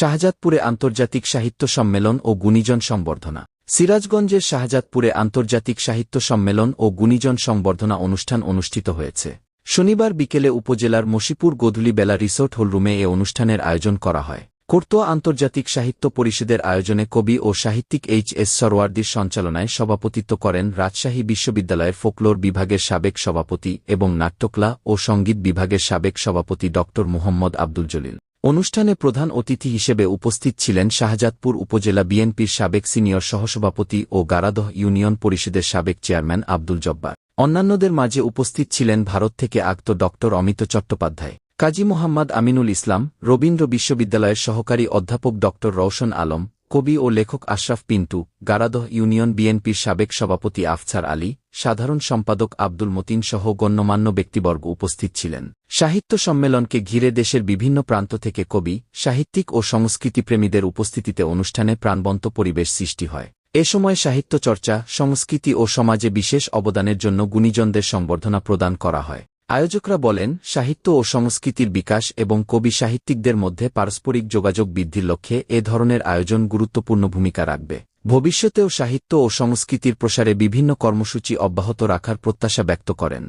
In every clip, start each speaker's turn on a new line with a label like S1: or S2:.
S1: শাহজাদপুরে আন্তর্জাতিক সাহিত্য সম্মেলন ও গুণীজন সংবর্ধনা। সিরাজগঞ্জের শাহজাদপুরে আন্তর্জাতিক সাহিত্য সম্মেলন ও গুণীজন সংবর্ধনা অনুষ্ঠান অনুষ্ঠিত হয়েছে। শনিবার বিকেলে উপজেলার মশিপুর গোধূলি বেলা রিসোর্ট হলরুমে এ অনুষ্ঠানের আয়োজন করা হয়। কোর্তোয়া আন্তর্জাতিক সাহিত্য পরিষদের আয়োজনে কবি ও সাহিত্যিক এইচ.এস. সরওয়ার্দীর সঞ্চালনায় সভাপতিত্ব করেন রাজশাহী বিশ্ববিদ্যালয়ের ফোকলোর বিভাগের সাবেক সভাপতি এবং নাট্যকলা ও সঙ্গীত বিভাগের সাবেক সভাপতি ড. মুহম্মদ আব্দুল জলিল। অনুষ্ঠানে প্রধান অতিথি হিসেবে উপস্থিত ছিলেন শাহজাদপুর উপজেলা বিএনপির সাবেক সিনিয়র সহসভাপতি ও গারাদহ ইউনিয়ন পরিষদের সাবেক চেয়ারম্যান আব্দুল জব্বার। অন্যান্যদের মাঝে উপস্থিত ছিলেন ভারত থেকে আগত ড. অমিত চট্টোপাধ্যায়, কাজী মোহাম্মদ আমিনুল ইসলাম, রবীন্দ্র বিশ্ববিদ্যালয়ের সহকারী অধ্যাপক ড. রওশন আলম, কবি ও লেখক আশরাফ পিন্টু, গারাদহ ইউনিয়ন বিএনপির সাবেক সভাপতি আফছার আলী, সাধারণ সম্পাদক আব্দুল মতিন সহ গণ্যমান্য ব্যক্তিবর্গ উপস্থিত ছিলেন। সাহিত্য সম্মেলনকে ঘিরে দেশের বিভিন্ন প্রান্ত থেকে কবি, সাহিত্যিক ও সংস্কৃতিপ্রেমীদের উপস্থিতিতে অনুষ্ঠানে প্রাণবন্ত পরিবেশ সৃষ্টি হয়। এ সময় সাহিত্য চর্চা, সংস্কৃতি ও সমাজে বিশেষ অবদানের জন্য গুণীজনদের সংবর্ধনা প্রদান করা হয়। আয়োজকরা বলেন, সাহিত্য ও সংস্কৃতির বিকাশ এবং কবি সাহিত্যিকদের মধ্যে পারস্পরিক যোগাযোগ বৃদ্ধির লক্ষ্যে এ ধরনের আয়োজন গুরুত্বপূর্ণ ভূমিকা রাখবে। ভবিষ্যতেও সাহিত্য ও সংস্কৃতির প্রসারে বিভিন্ন কর্মসূচি অব্যাহত রাখার প্রত্যাশা ব্যক্ত করেন।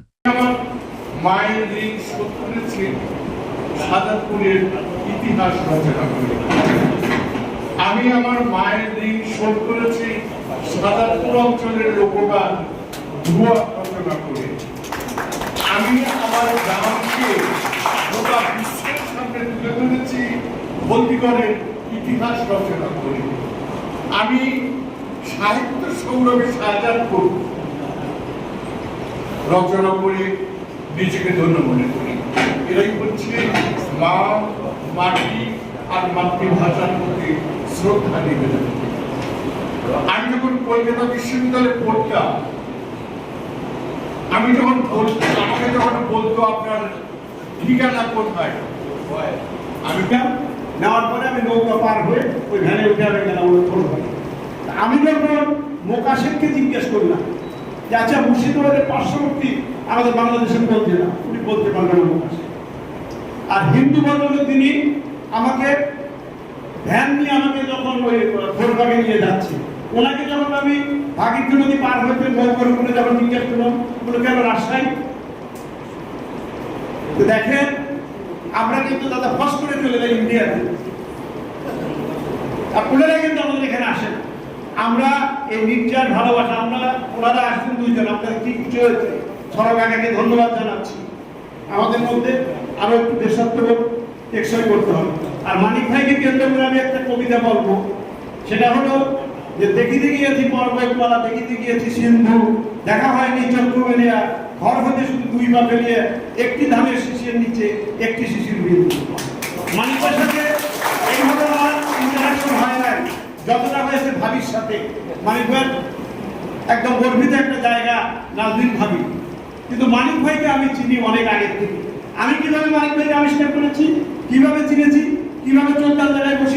S2: আমি আমার মায়ের ঋণ শোধ করেছি শাহজাদপুর অঞ্চলের লোকগান ধোঁয়া রচনা করে। আমি আমার গ্রামকে গোটা বিশ্বের সামনে তুলে ধরেছি বন্দীগণের ইতিহাস রচনা করে। আমি সাহিত্য সংগ্রামী শাহজাদপুর রচনা করে নিজেকে ধন্য মনে করি। এরাই হচ্ছে মা, মাটি আর মাতৃভাষার প্রতি শ্রদ্ধা নিবেদন। আমি যখন কলকাতা বিশ্ববিদ্যালয়ে পড়তাম, আমাকে যখন বলতো আপনার ঠিকানা কোথায়, আমি নেওয়ার পরে আমি নৌকা পার হয়ে ওই ভ্যানে উঠে আমি গেলাম। আমি যখন মোকাশেরকে জিজ্ঞেস করলাম যে আচ্ছা মুর্শিদাবাদের পার্শ্ববর্তী আমাদের বাংলাদেশের বলতে না, উনি বলতে পারবেন না মোকাশের। আর হিন্দু বদলে তিনি আমাকে ভ্যান নিয়ে আমাকে যখন ওই ভোরবাগে নিয়ে যাচ্ছে, ওনাকে যখন আমি ভাগীরথী নদী পার হইতে নৌকার উপরে যখন জিজ্ঞেস করলাম বলে কেন রাজশাহী, দেখেন আমরা কিন্তু দাদা ফস করে চলে যাই ইন্ডিয়াতে, আপনারা কিন্তু আমাদের এখানে আসেন। আমরা এই নির্যার ভালোবাসা, আমরা ওনারা আসছেন দুইজন, আপনাদের কি খুশি হয়েছে, সরব কাকাকে ধন্যবাদ জানাচ্ছি। আমাদের মধ্যে আরো একটু দেশাত্মবোধ টেকসই করতে হবে। আর মানিক ভাইকে কেন্দ্র করে আমি একটা কবিতা বলবো, সেটা হলো যে দেখিতে গিয়েছি পর্বতমালা, দেখিতে গিয়েছি সিন্ধু, দেখা হয়নি চক্র মেলিয়া, ঘর হতে শুধু দুই পা ফেলিয়ে একটি ধানের শিশির নিচে একটি শিশির বিন্দু। মানিক ভাইয়ের সাথে এইভাবে আমার ইন্টারাকশন হয় নাই যতটা হয়েছে ভাবির সাথে। মানিক ভাইয়ের একদম গর্বিত একটা জায়গা নাজনীন ভাবি, কিন্তু মানিক ভাইকে আমি চিনি অনেক আগের থেকে। আমি কিভাবে মানিক ভাইকে আবিষ্কার করেছি, কিভাবে চিনেছি, কিভাবে চোদ্দার জায়গায় বসে